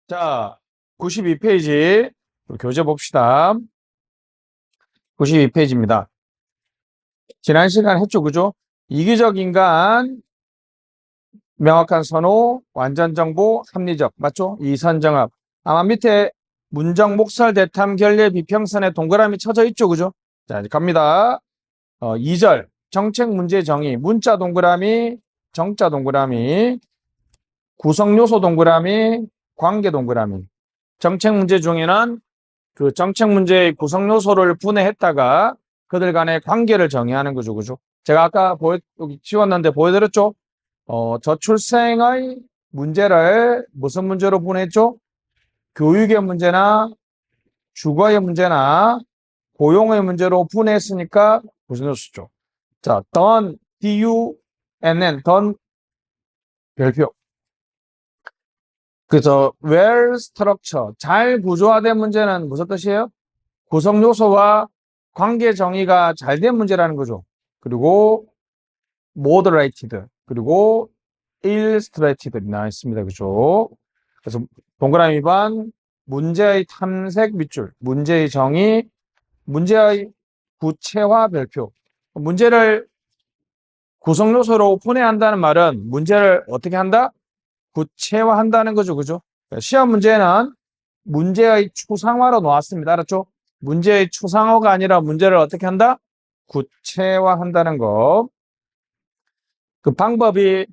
자, 92페이지 교재 봅시다. 92페이지입니다. 지난 시간 했죠, 그죠? 이기적 인간, 명확한 선호, 완전 정보, 합리적, 맞죠? 이선정합. 아마 밑에 문정, 목설, 대탐, 결례, 비평선에 동그라미 쳐져 있죠, 그죠? 자, 이제 갑니다. 2절, 정책 문제 정의, 문자 동그라미, 정자 동그라미, 구성 요소 동그라미, 관계 동그라미. 정책 문제 중에는 그 정책 문제의 구성 요소를 분해했다가 그들 간의 관계를 정의하는 거죠, 그죠? 제가 아까 여기 지웠는데 보여드렸죠? 저출생의 문제를 무슨 문제로 분해했죠? 교육의 문제나 주거의 문제나 고용의 문제로 분해했으니까 무슨 요소죠? 자, done, D-U-N-N, done 별표. 그래서 well structure, 잘 구조화된 문제는 무슨 뜻이에요? 구성 요소와 관계 정의가 잘 된 문제라는 거죠. 그리고 moderated, 그리고 illustrated 나와 있습니다. 그죠? 그래서 동그라미 반, 문제의 탐색 밑줄, 문제의 정의, 문제의 구체화 별표. 문제를 구성 요소로 분해한다는 말은 문제를 어떻게 한다? 구체화한다는 거죠. 그죠? 시험 문제는 문제의 추상화로 나왔습니다. 알았죠? 문제의 추상화가 아니라 문제를 어떻게 한다? 구체화한다는 거. 그 방법이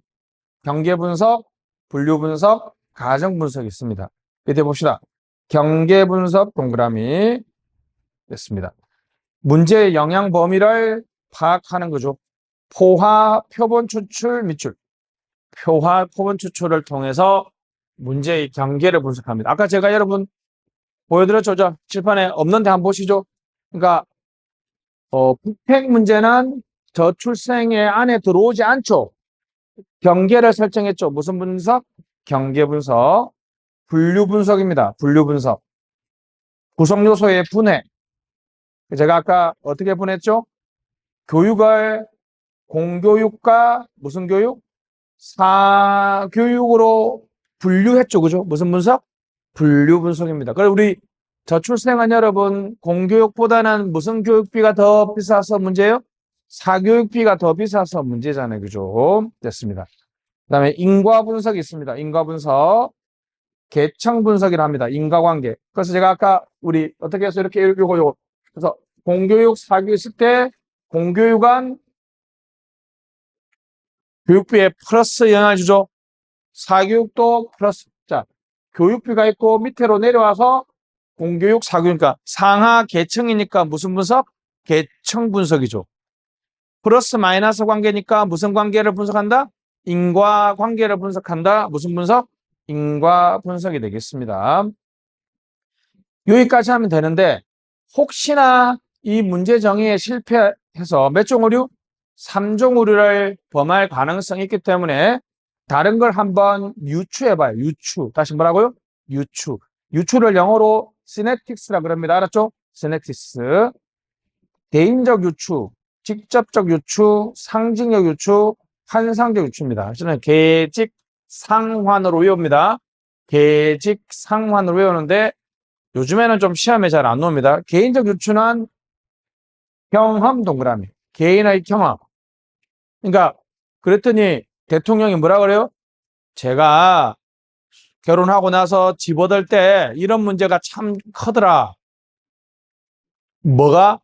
경계 분석, 분류 분석, 가정 분석이 있습니다. 밑에 봅시다. 경계 분석 동그라미 됐습니다. 문제의 영향 범위를 파악하는 거죠. 포화, 표본 추출, 밑줄. 표화, 표본 추출을 통해서 문제의 경계를 분석합니다. 아까 제가 여러분 보여드렸죠? 저 칠판에 없는데 한번 보시죠. 그러니까 부택 문제는 저출생의 안에 들어오지 않죠. 경계를 설정했죠. 무슨 분석? 경계 분석. 분류 분석입니다. 분류 분석. 구성 요소의 분해. 제가 아까 어떻게 분했죠? 교육을 공교육과 무슨 교육? 사교육으로 분류했죠. 그죠? 무슨 분석? 분류 분석입니다. 그럼 우리 저출생한 여러분, 공교육보다는 무슨 교육비가 더 비싸서 문제예요? 사교육비가 더 비싸서 문제잖아요. 그죠? 됐습니다. 그 다음에 인과 분석이 있습니다. 인과 분석. 계층 분석이라 합니다. 인과관계. 그래서 제가 아까 우리 어떻게 해서 이렇게 요거. 그래서 공교육, 사교육 있을 때 공교육은 교육비에 플러스 영향을 주죠. 사교육도 플러스. 자, 교육비가 있고 밑으로 내려와서 공교육, 사교육이니까 상하 계층이니까 무슨 분석? 계층 분석이죠. 플러스 마이너스 관계니까 무슨 관계를 분석한다? 인과 관계를 분석한다. 무슨 분석? 인과 분석이 되겠습니다. 여기까지 하면 되는데 혹시나 이 문제 정의에 실패해서 몇 종 오류? 3종 오류를 범할 가능성이 있기 때문에 다른 걸 한번 유추해봐요. 유추. 다시 뭐라고요? 유추. 유추를 영어로 시냅틱스라 그럽니다. 알았죠? 시냅틱스. 개인적 유추, 직접적 유추, 상징적 유추, 환상적 유추입니다. 저는 계직상환으로 외웁니다. 계직상환으로 외우는데 요즘에는 좀 시험에 잘 안 나옵니다. 개인적 유추는 경험 동그라미. 개인의 경험. 그러니까 그랬더니 대통령이 뭐라 그래요? 제가 결혼하고 나서 집 얻을 때 이런 문제가 참 크더라. 뭐가?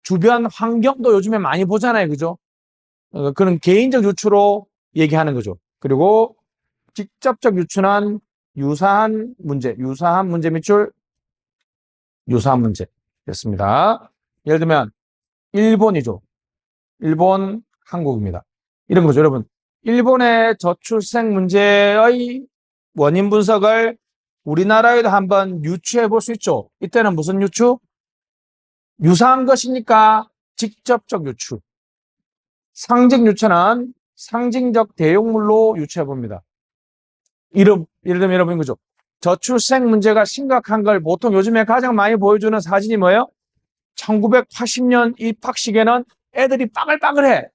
주변 환경도 요즘에 많이 보잖아요. 그죠? 그런 개인적 유추로 얘기하는 거죠. 그리고 직접적 유추는 유사한 문제 밑줄, 유사한 문제 됐습니다. 예를 들면 일본이죠. 일본, 한국입니다. 이런 거죠. 여러분, 일본의 저출생 문제의 원인 분석을 우리나라에도 한번 유추해 볼 수 있죠. 이때는 무슨 유추? 유사한 것이니까 직접적 유추. 상징 유추는 상징적 대용물로 유추해 봅니다. 예를 들면 여러분 거죠. 저출생 문제가 심각한 걸 보통 요즘에 가장 많이 보여주는 사진이 뭐예요? 1980년 입학식에는 애들이 빠글빠글해.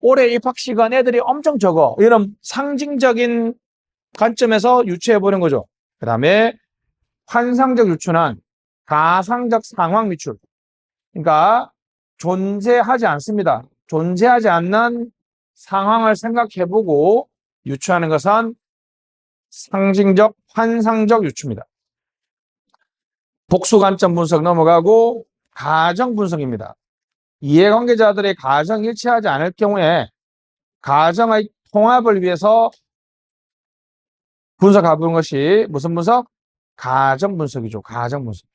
올해 입학식은 애들이 엄청 적어. 이런 상징적인 관점에서 유추해 보는 거죠. 그 다음에 환상적 유추는 가상적 상황 미출. 그러니까 존재하지 않습니다. 존재하지 않는 상황을 생각해보고 유추하는 것은 상징적, 환상적 유추입니다. 복수관점 분석 넘어가고 가정 분석입니다. 이해관계자들의 가정이 일치하지 않을 경우에 가정의 통합을 위해서 분석해보는 것이 무슨 분석? 가정 분석이죠. 가정 분석.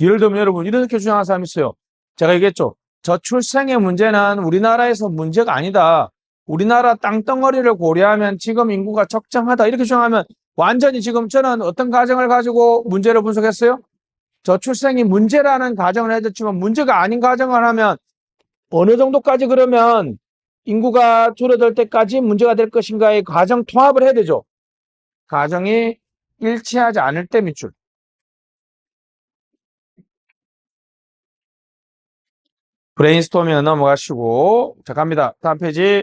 예를 들면 여러분 이렇게 주장하는 사람이 있어요. 제가 얘기했죠. 저출생의 문제는 우리나라에서 문제가 아니다. 우리나라 땅덩어리를 고려하면 지금 인구가 적정하다. 이렇게 주장하면 완전히 지금 저는 어떤 가정을 가지고 문제를 분석했어요? 저출생이 문제라는 가정을 해줬지만 문제가 아닌 가정을 하면 어느 정도까지 그러면 인구가 줄어들 때까지 문제가 될 것인가의 가정 통합을 해야 되죠. 가정이 일치하지 않을 때 밑줄. 브레인스토밍 넘어가시고 자 갑니다. 다음 페이지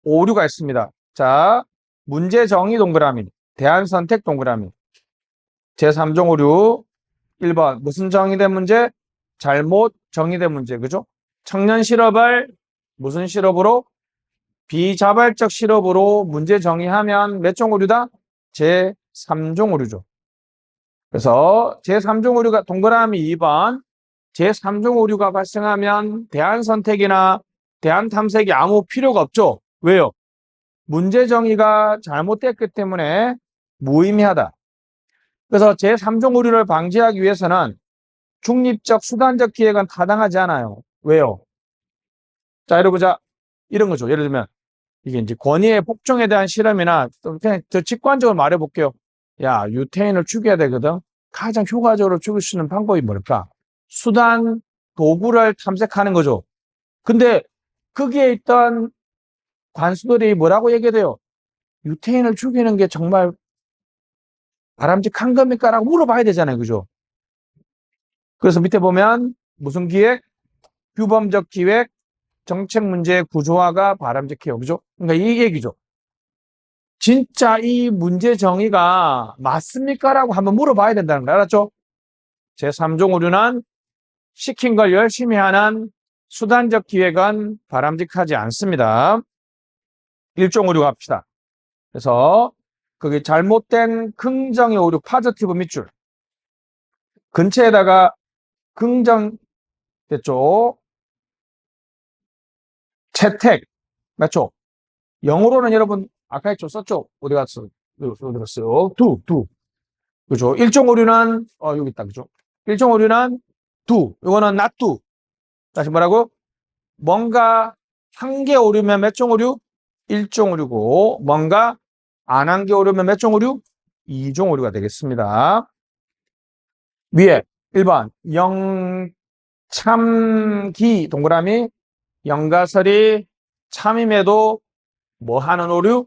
오류가 있습니다. 자 문제 정의 동그라미, 대안 선택 동그라미. 제3종 오류 1번 무슨 정의된 문제? 잘못 정의된 문제. 그죠? 청년 실업을 무슨 실업으로? 비자발적 실업으로 문제 정의하면 몇 종 오류다? 제3종 오류죠. 그래서 제3종 오류가 동그라미 2번 제3종 오류가 발생하면 대안 선택이나 대안 탐색이 아무 필요가 없죠. 왜요? 문제 정의가 잘못됐기 때문에 무의미하다. 그래서 제3종 오류를 방지하기 위해서는 중립적 수단적 기획은 타당하지 않아요. 왜요? 자, 여러분, 자, 이런 거죠. 예를 들면, 이게 이제 권위의 복종에 대한 실험이나, 그냥 더 직관적으로 말해볼게요. 야, 유태인을 죽여야 되거든. 가장 효과적으로 죽일 수 있는 방법이 뭘까? 수단, 도구를 탐색하는 거죠. 근데 거기에 있던 관수들이 뭐라고 얘기해요? 유태인을 죽이는 게 정말 바람직한 겁니까? 라고 물어봐야 되잖아요. 그죠? 그래서 밑에 보면 무슨 기획? 규범적 기획, 정책 문제의 구조화가 바람직해요. 그죠? 그러니까 이 얘기죠. 진짜 이 문제 정의가 맞습니까? 라고 한번 물어봐야 된다는 거 알았죠? 제3종 오류는 시킨 걸 열심히 하는 수단적 기획은 바람직하지 않습니다. 1종 오류 갑시다. 그래서 그게 잘못된 긍정의 오류, 파저티브 밑줄. 근처에다가 긍정 됐죠? 채택 맞죠? 영어로는 여러분 아까 했죠? 썼죠? 어디 갔어? 어디 갔어요? 두. 그죠? 1종 오류는 여기 있다. 그죠? 1종 오류는 두. 이거는 not do. 다시 뭐라고? 뭔가 한 개 오류면 몇 종 오류? 1종 오류고 뭔가 안 한 개 오류면 몇 종 오류? 2종 오류가 되겠습니다. 위에 1번 영참기 동그라미 영가설이 참임에도 뭐 하는 오류?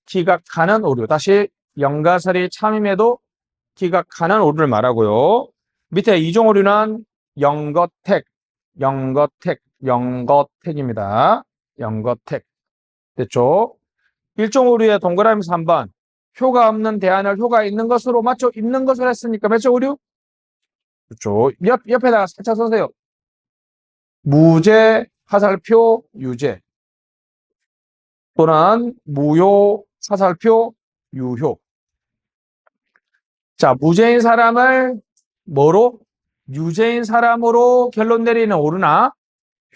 기각하는 오류. 다시 영가설이 참임에도 기각하는 오류를 말하고요. 밑에 2종 오류는 영거택입니다. 영거택. 됐죠? 1종 오류의 동그라미 3번. 효과 없는 대안을 효과 있는 것으로 맞죠? 있는 것을 했으니까 몇 종 오류? 그렇죠. 옆에다가 살짝 써세요. 무죄, 화살표, 유죄. 또는 무효, 화살표, 유효. 자, 무죄인 사람을 뭐로? 유죄인 사람으로 결론 내리는 오류나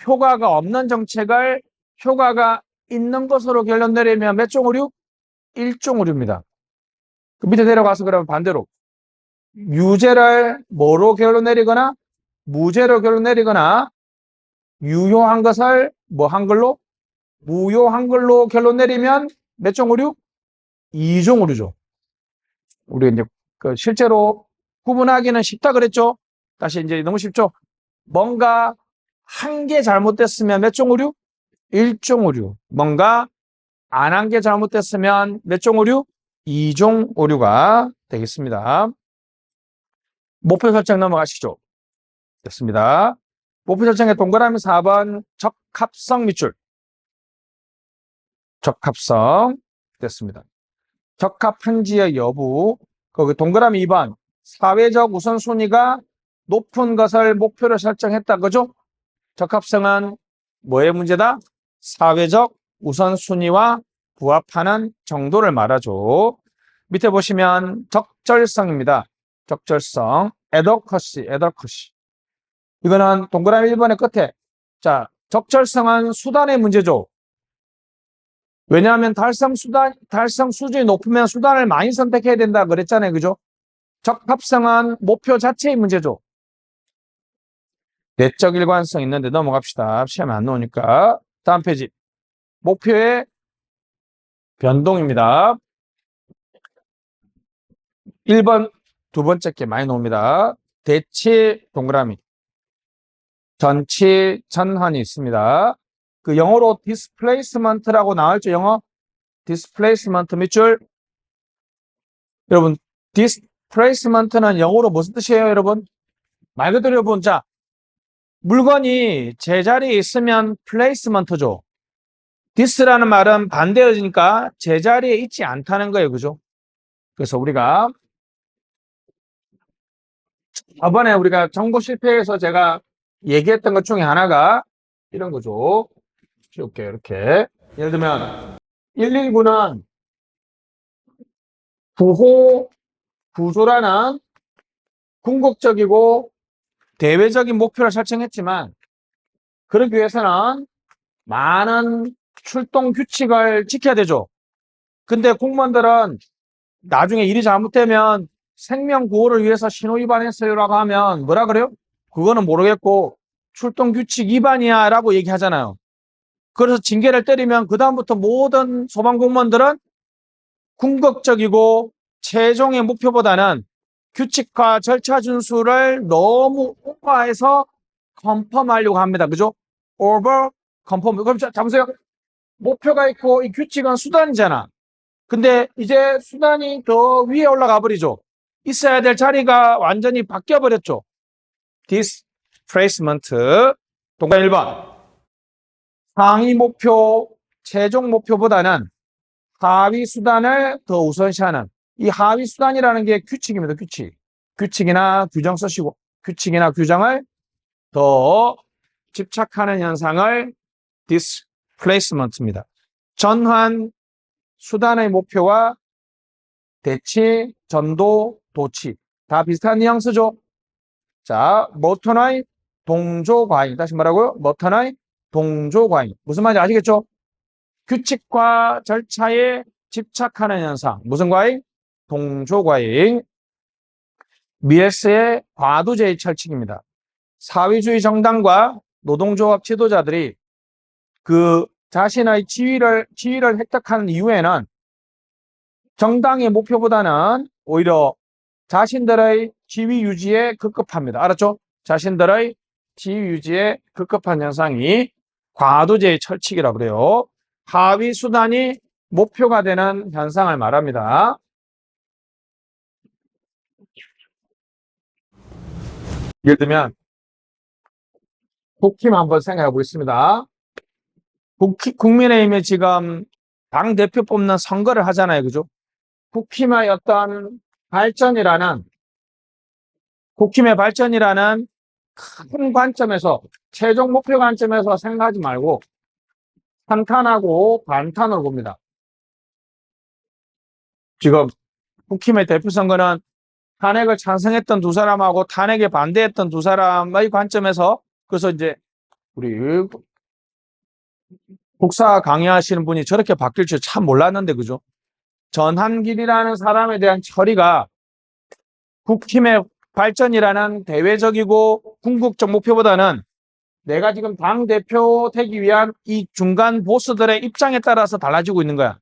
효과가 없는 정책을 효과가 있는 것으로 결론 내리면 몇 종 오류? 1종 오류입니다. 그 밑에 내려가서 그러면 반대로 유죄를 뭐로 결론 내리거나 무죄로 결론 내리거나 유효한 것을 뭐 한글로? 무효한 걸로 결론 내리면 몇 종 오류? 2종 오류죠. 우리 이제 실제로 구분하기는 쉽다 그랬죠? 다시 이제 너무 쉽죠? 뭔가 한 개 잘못됐으면 몇 종 오류? 1종 오류. 뭔가 안 한 개 잘못됐으면 몇 종 오류? 2종 오류가 되겠습니다. 목표 설정 넘어가시죠. 됐습니다. 목표 설정의 동그라미 4번 적합성 밑줄. 적합성 됐습니다. 적합한지의 여부 거기 동그라미 2번. 사회적 우선순위가 높은 것을 목표로 설정했다. 그죠? 적합성은 뭐의 문제다? 사회적 우선순위와 부합하는 정도를 말하죠. 밑에 보시면 적절성입니다. 적절성. adequacy. 이거는 동그라미 1번의 끝에. 자, 적절성은 수단의 문제죠. 왜냐하면 달성 수준이 높으면 수단을 많이 선택해야 된다 그랬잖아요. 그죠? 적합성은 목표 자체의 문제죠. 내적 일관성 있는데 넘어갑시다. 시험에 안 나오니까. 다음 페이지. 목표의 변동입니다. 1번, 두 번째 게 많이 나옵니다. 대치 동그라미. 전치 전환이 있습니다. 그 영어로 displacement라고 나왔죠. 영어 displacement 밑줄. 여러분, displacement는 영어로 무슨 뜻이에요, 여러분? 말 그대로 여러분, 자, 물건이 제자리에 있으면 placement죠. dis라는 말은 반대어니까 제자리에 있지 않다는 거예요. 그죠? 그래서 우리가 저번에 우리가 정보 실패에서 제가 얘기했던 것 중에 하나가 이런 거죠. 지울게요. 이렇게. 예를 들면 119는 구호 구조라는 궁극적이고 대외적인 목표를 설정했지만 그러기 위해서는 많은 출동 규칙을 지켜야 되죠. 근데 공무원들은 나중에 일이 잘못되면 생명 구호를 위해서 신호 위반했어요라고 하면 뭐라 그래요? 그거는 모르겠고 출동 규칙 위반이야 라고 얘기하잖아요. 그래서 징계를 때리면 그다음부터 모든 소방공무원들은 궁극적이고 최종의 목표보다는 규칙과 절차 준수를 너무 오버해서 컨펌하려고 합니다. 그죠? 오버 컨펌. 그럼 잠시만요. 목표가 있고 이 규칙은 수단이잖아. 근데 이제 수단이 더 위에 올라가 버리죠. 있어야 될 자리가 완전히 바뀌어 버렸죠. displacement. 동그라미 1번. 상위 목표, 최종 목표보다는 하위 수단을 더 우선시하는 이 하위 수단이라는 게 규칙입니다. 규칙. 규칙이나 규정 쓰시고 규칙이나 규정을 더 집착하는 현상을 displacement입니다. 전환 수단의 목표와 대치, 전도, 도치 다 비슷한 뉘앙스죠. 자, 모터나이 동조과잉. 다시 말하고요. 모터나이 동조과잉. 무슨 말인지 아시겠죠? 규칙과 절차에 집착하는 현상. 무슨 과잉? 동조과잉. 미에스의 과두제의 철칙입니다. 사회주의 정당과 노동조합 지도자들이 그 자신의 지위를 획득하는 이후에는 정당의 목표보다는 오히려 자신들의 지위 유지에 급급합니다. 알았죠? 자신들의 지위 유지에 급급한 현상이 과도제의 철칙이라고 그래요. 하위 수단이 목표가 되는 현상을 말합니다. 예를 들면 국힘 한번 생각해 보겠습니다. 국민의힘이 지금 당대표 뽑는 선거를 하잖아요. 그죠? 국힘의 어떤 국힘의 발전이라는 큰 관점에서, 최종 목표 관점에서 생각하지 말고 탄탄하고 반탄으로 봅니다. 지금 국힘의 대표 선거는 탄핵을 찬성했던 두 사람하고 탄핵에 반대했던 두 사람의 관점에서, 그래서 이제 우리 국사 강의하시는 분이 저렇게 바뀔 줄 참 몰랐는데, 그죠? 전한길이라는 사람에 대한 처리가 국힘의 발전이라는 대외적이고 궁극적 목표보다는 내가 지금 당대표 되기 위한 이 중간 보스들의 입장에 따라서 달라지고 있는 거야.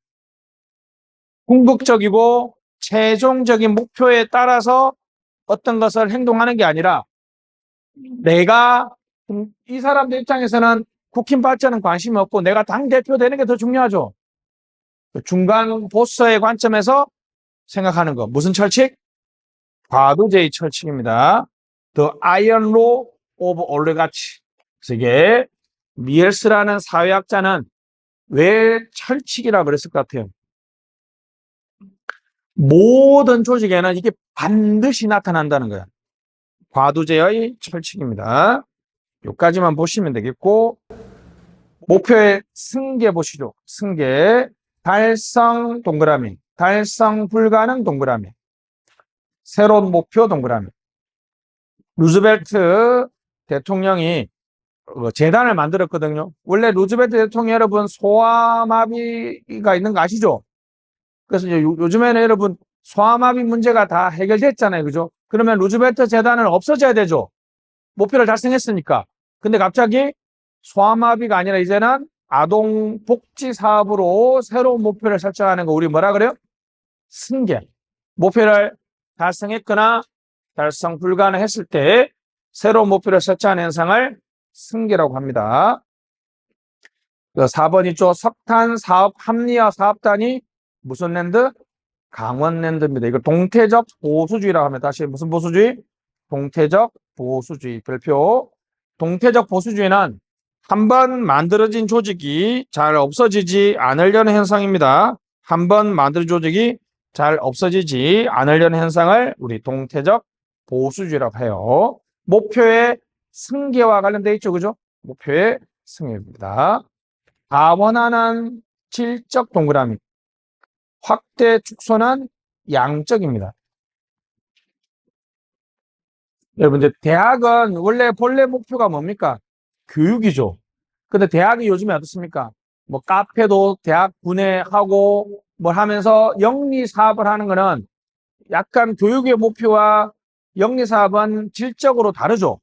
궁극적이고 최종적인 목표에 따라서 어떤 것을 행동하는 게 아니라 내가 이 사람들 입장에서는 국힘 발전은 관심이 없고 내가 당대표 되는 게 더 중요하죠. 중간 보스의 관점에서 생각하는 거. 무슨 철칙? 과도제의 철칙입니다. The Iron Law of Oligarchy. 그래서 이게 미엘스라는 사회학자는 왜 철칙이라고 그랬을 것 같아요? 모든 조직에는 이게 반드시 나타난다는 거야. 과두제의 철칙입니다. 여기까지만 보시면 되겠고, 목표의 승계 보시죠. 승계, 달성 동그라미, 달성 불가능 동그라미, 새로운 목표 동그라미. 루즈벨트 대통령이 재단을 만들었거든요. 원래 루즈벨트 대통령 여러분 소아마비가 있는 거 아시죠? 그래서 이제 요즘에는 여러분 소아마비 문제가 다 해결됐잖아요. 그죠? 그러면 루즈벨트 재단은 없어져야 되죠. 목표를 달성했으니까. 근데 갑자기 소아마비가 아니라 이제는 아동 복지 사업으로 새로운 목표를 설정하는 거 우리 뭐라 그래요? 승계. 목표를 달성했거나 달성 불가능했을 때 새로운 목표를 설정하는 현상을 승계라고 합니다. 4번 있죠. 석탄 사업 합리화 사업단이 무슨 랜드? 강원랜드입니다. 이거 동태적 보수주의라고 하면 다시 무슨 보수주의? 동태적 보수주의. 별표. 동태적 보수주의는 한번 만들어진 조직이 잘 없어지지 않으려는 현상입니다. 한번 만들어진 조직이 잘 없어지지 않으려는 현상을 우리 동태적 보수주의라고 해요. 목표의 승계와 관련되어 있죠. 그죠? 목표의 승계입니다. 다원하는 질적 동그라미. 확대 축소는 양적입니다. 여러분, 이제 대학은 원래 본래 목표가 뭡니까? 교육이죠. 근데 대학이 요즘에 어떻습니까? 뭐 카페도 대학 분해하고 뭘 하면서 영리 사업을 하는 거는 약간 교육의 목표와 영리 사업은 질적으로 다르죠.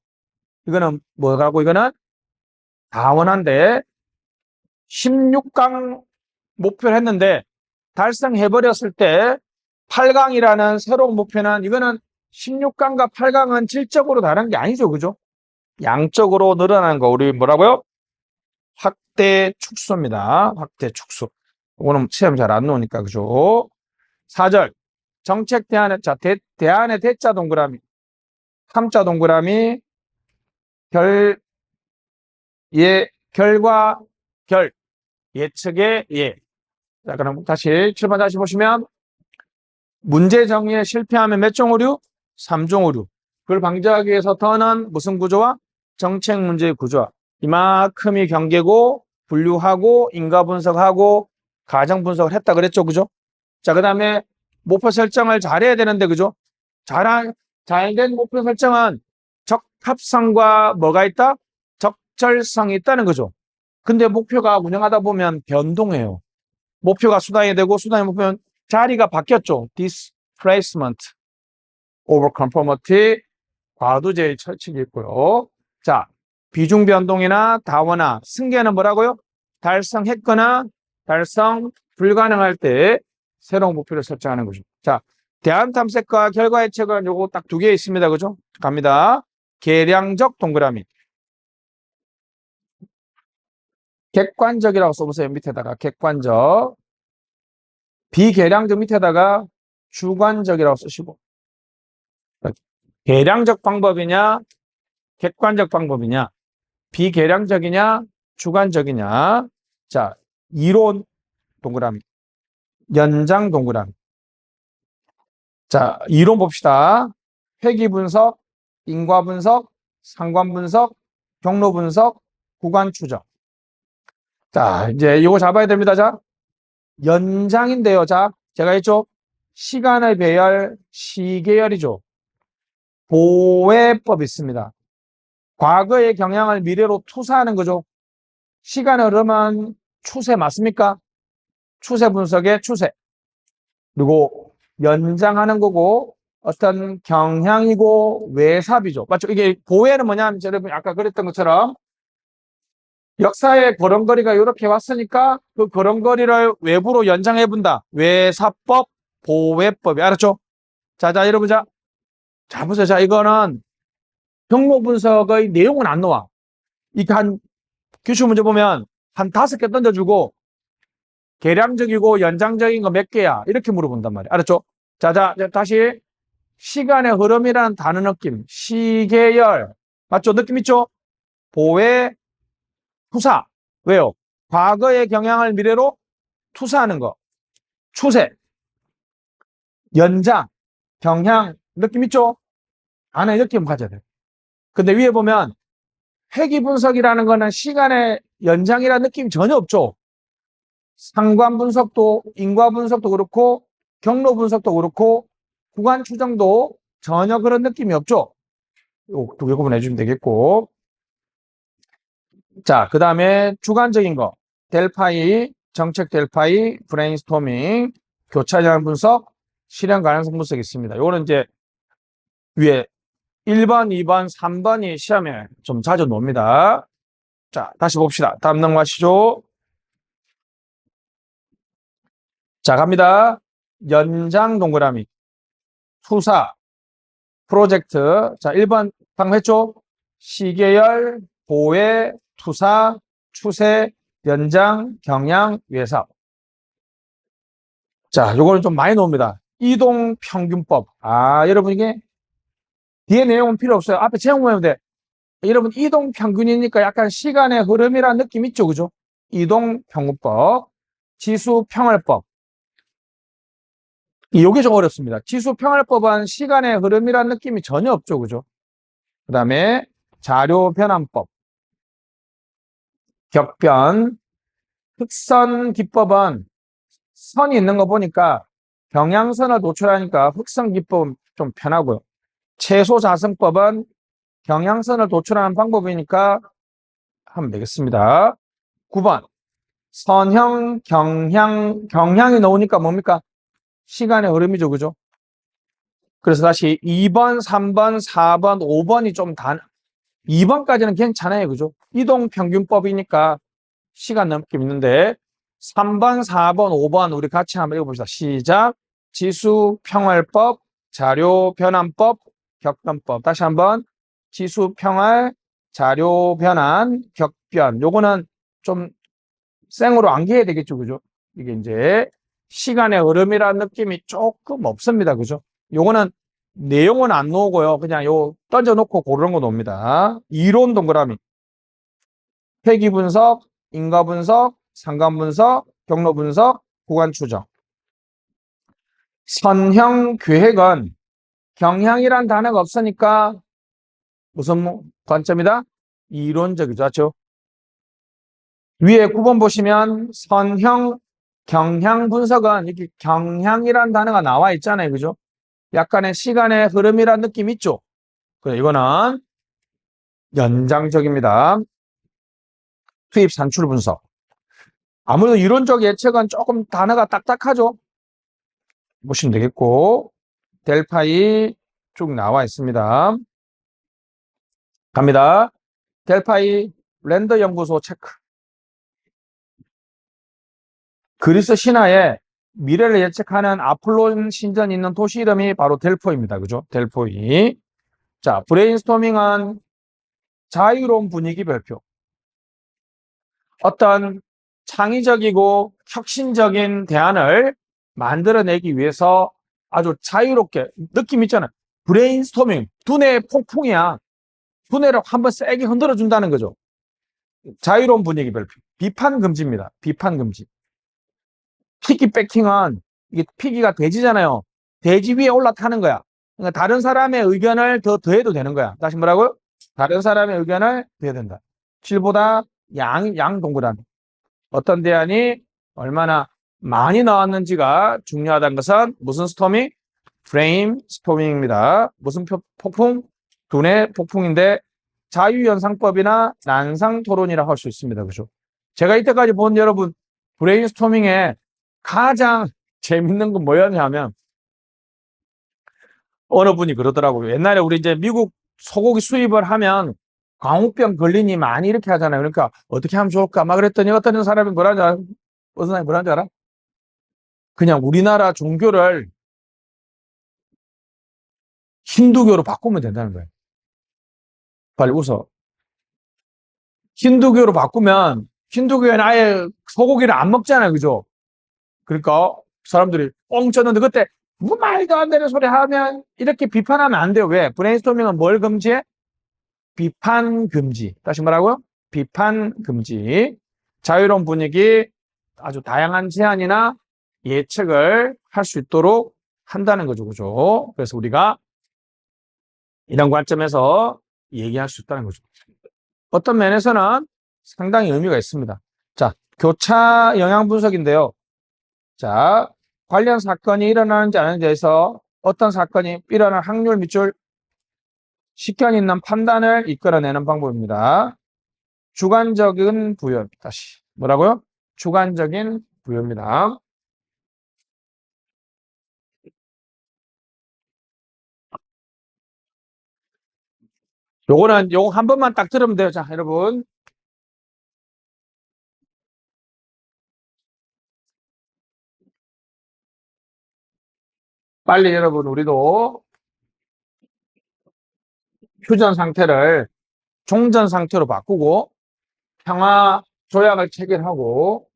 이거는 뭐라고 이거는 다원한데 16강 목표를 했는데 달성해버렸을 때 8강이라는 새로운 목표는 이거는 16강과 8강은 질적으로 다른 게 아니죠. 그죠? 양적으로 늘어나는 거 우리 뭐라고요? 확대 축소입니다. 확대 축소. 이거는 시험 잘 안 나오니까 그죠? 4절 정책 대안의 자 대안의 대자 동그라미 3자 동그라미 결과 결 예측의 예. 자 그럼 다시 7번 다시 보시면 문제 정리에 실패하면 몇 종 오류? 3종 오류. 그걸 방지하기 위해서 더는 무슨 구조와? 정책 문제의 구조와 이만큼이 경계고 분류하고 인가 분석하고 가정 분석을 했다 그랬죠. 그죠? 자, 그 다음에 목표 설정을 잘해야 되는데 그죠? 잘된 목표 설정은 적합성과 뭐가 있다? 적절성이 있다는 거죠. 근데 목표가 운영하다 보면 변동해요. 목표가 수단이 되고 수단이 목표는 자리가 바뀌었죠. displacement, overconformity, 과두제의 철칙이 있고요. 자, 비중 변동이나 다원화, 승계는 뭐라고요? 달성했거나 달성 불가능할 때 새로운 목표를 설정하는 거죠. 자, 대안 탐색과 결과 예측은 요거 딱 두 개 있습니다. 그죠? 갑니다. 계량적 동그라미. 객관적이라고 써보세요. 밑에다가 객관적. 비계량적 밑에다가 주관적이라고 쓰시고. 계량적 방법이냐, 객관적 방법이냐, 비계량적이냐, 주관적이냐. 자, 이론 동그라미, 연장 동그라미. 자, 이론 봅시다. 회귀 분석, 인과 분석, 상관 분석, 경로 분석, 구간 추적. 자, 이제 이거 잡아야 됩니다. 자, 연장인데요. 자, 제가 했죠? 시간의 배열, 시계열이죠. 보회법이 있습니다. 과거의 경향을 미래로 투사하는 거죠. 시간의 흐름은 추세 맞습니까? 추세 분석의 추세. 그리고 연장하는 거고 어떤 경향이고 외삽이죠. 맞죠? 이게 보회는 뭐냐면 여러분 아까 그랬던 것처럼 역사의 걸음걸이가 이렇게 왔으니까 그 걸음걸이를 외부로 연장해 본다. 외사법, 보회법이 알았죠? 자, 여러분 자 보세요. 자, 이거는 경로 분석의 내용은 안 나와. 이게 한 규칙 문제 보면 한 5개 던져주고 계량적이고 연장적인 거 몇 개야? 이렇게 물어본단 말이야. 알았죠? 자, 다시 시간의 흐름이라는 단어 느낌. 시계열. 맞죠? 느낌 있죠? 보회, 투사. 왜요? 과거의 경향을 미래로 투사하는 거. 추세. 연장, 경향, 느낌 있죠? 안에 느낌 가져야 돼요. 근데 위에 보면 회귀 분석이라는 거는 시간의 연장이라는 느낌 전혀 없죠. 상관 분석도, 인과 분석도 그렇고, 경로 분석도 그렇고, 구간 추정도 전혀 그런 느낌이 없죠. 두 개 구분해 주시면 되겠고. 자, 그 다음에 주관적인 거. 델파이, 정책 델파이, 브레인스토밍, 교차전 분석, 실현 가능성 분석이 있습니다. 요거는 이제 위에 1번, 2번, 3번이 시험에 좀 자주 나옵니다. 자, 다시 봅시다. 다음 넘어가시죠. 자, 갑니다. 연장 동그라미, 투사, 프로젝트. 자, 1번 방금 했죠? 시계열, 보회, 투사, 추세, 연장, 경향, 외삽. 자, 요거는 좀 많이 나옵니다. 이동평균법. 아, 여러분 이게 뒤에 내용은 필요 없어요. 앞에 제목 보면 돼. 여러분 이동평균이니까 약간 시간의 흐름이라는 느낌 있죠, 그죠? 이동평균법, 지수평활법. 이게 좀 어렵습니다. 지수평활법은 시간의 흐름이라는 느낌이 전혀 없죠, 그죠? 그 다음에 자료변환법, 격변, 흑선기법은 선이 있는 거 보니까 경향선을 도출하니까 흑선기법은 좀 편하고요. 최소자승법은 경향선을 도출하는 방법이니까 하면 되겠습니다. 9번 선형, 경향이 나오니까 뭡니까? 시간의 흐름이죠, 그죠? 그래서 다시 2번, 3번, 4번, 5번이 좀 2번까지는 괜찮아요, 그죠? 이동평균법이니까 시간 넘게 있는데 3번, 4번, 5번 우리 같이 한번 읽어봅시다. 시작. 지수평활법, 자료변환법, 격변법. 다시 한번 지수평활, 자료변환, 격변. 요거는 좀 생으로 암기해야 되겠죠, 그죠? 이게 이제 시간의 흐름이라는 느낌이 조금 없습니다, 그죠? 요거는 내용은 안 나오고요. 그냥 요 던져놓고 고르는 거 나옵니다. 이론 동그라미. 회귀 분석, 인과 분석, 상관 분석, 경로 분석, 구간 추정. 선형 계획은 경향이란 단어가 없으니까 무슨 관점이다? 이론적이죠. 맞죠? 위에 9번 보시면 선형 경향 분석은 이렇게 경향이란 단어가 나와 있잖아요. 그죠? 약간의 시간의 흐름이란 느낌 있죠? 그래, 이거는 연장적입니다. 투입 산출 분석. 아무래도 이론적 예측은 조금 단어가 딱딱하죠? 보시면 되겠고, 델파이 쭉 나와 있습니다. 갑니다. 델파이 랜더 연구소 체크. 그리스 신화에 미래를 예측하는 아폴론 신전이 있는 도시 이름이 바로 델포입니다. 그죠? 델포이. 자, 브레인스토밍은 자유로운 분위기 별표. 어떤 창의적이고 혁신적인 대안을 만들어내기 위해서 아주 자유롭게 느낌 있잖아요. 브레인스토밍, 두뇌의 폭풍이야. 두뇌를 한번 세게 흔들어 준다는 거죠. 자유로운 분위기 별표. 비판 금지입니다. 비판 금지. 피기백킹은 이게 피기가 돼지잖아요. 돼지 위에 올라타는 거야. 그러니까 다른 사람의 의견을 더 더해도 되는 거야. 다시 뭐라고요? 다른 사람의 의견을 더해야 된다. 실보다 양 동그라미. 어떤 대안이 얼마나 많이 나왔는지가 중요하다는 것은 무슨 스토밍? 브레인 스토밍입니다. 무슨 폭풍? 두뇌 폭풍인데 자유연상법이나 난상토론이라 할 수 있습니다. 그죠? 제가 이때까지 본 여러분 브레인스토밍에 가장 재밌는 건 뭐였냐면 어느 분이 그러더라고요. 옛날에 우리 이제 미국 소고기 수입을 하면 광우병 걸리니 많이 이렇게 하잖아요. 그러니까 어떻게 하면 좋을까? 막 그랬더니 어떤 사람이 뭐라는 줄 알아? 어떤 사람이 뭐라는 줄 알아? 그냥 우리나라 종교를 힌두교로 바꾸면 된다는 거예요. 빨리 웃어. 힌두교로 바꾸면 힌두교에는 아예 소고기를 안 먹잖아요. 그죠? 그러니까 사람들이 뻥 쳤는데 그때 뭐 말도 안 되는 소리 하면 이렇게 비판하면 안 돼요. 왜? 브레인스토밍은 뭘 금지해? 비판 금지. 다시 뭐라고요? 비판 금지. 자유로운 분위기, 아주 다양한 제안이나 예측을 할 수 있도록 한다는 거죠. 그죠? 그래서 우리가 이런 관점에서 얘기할 수 있다는 거죠. 어떤 면에서는 상당히 의미가 있습니다. 자, 교차 영향 분석인데요. 자, 관련 사건이 일어나는지 안 하는지에 대해서 어떤 사건이 일어날 확률 밑줄 식견 있는 판단을 이끌어내는 방법입니다. 주관적인 부여. 다시 뭐라고요? 주관적인 부여입니다. 요거 한 번만 딱 들으면 돼요. 자, 여러분. 빨리 여러분, 우리도 휴전 상태를 종전 상태로 바꾸고 평화 조약을 체결하고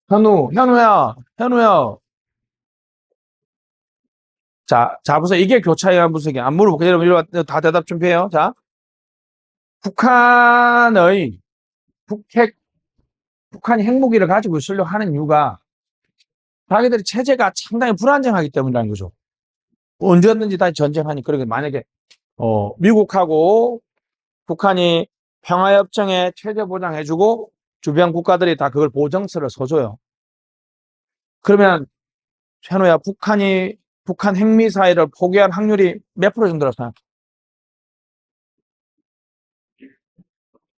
현우야. 자, 보세요. 이게 교차에 의한 분석이야. 안 물어볼게요. 여러분, 이리 와, 다 대답 준비해요. 자, 북한의 북한이 핵무기를 가지고 있으려고 하는 이유가 자기들의 체제가 상당히 불안정하기 때문이라는 거죠. 언제든지 다시 전쟁하니. 그러니까 만약에 미국하고 북한이 평화협정에 체제 보장해주고 주변 국가들이 다 그걸 보정서를 써줘요. 그러면 현우야, 북한 핵미사일을 포기할 확률이 몇 프로 정도라고 생각해?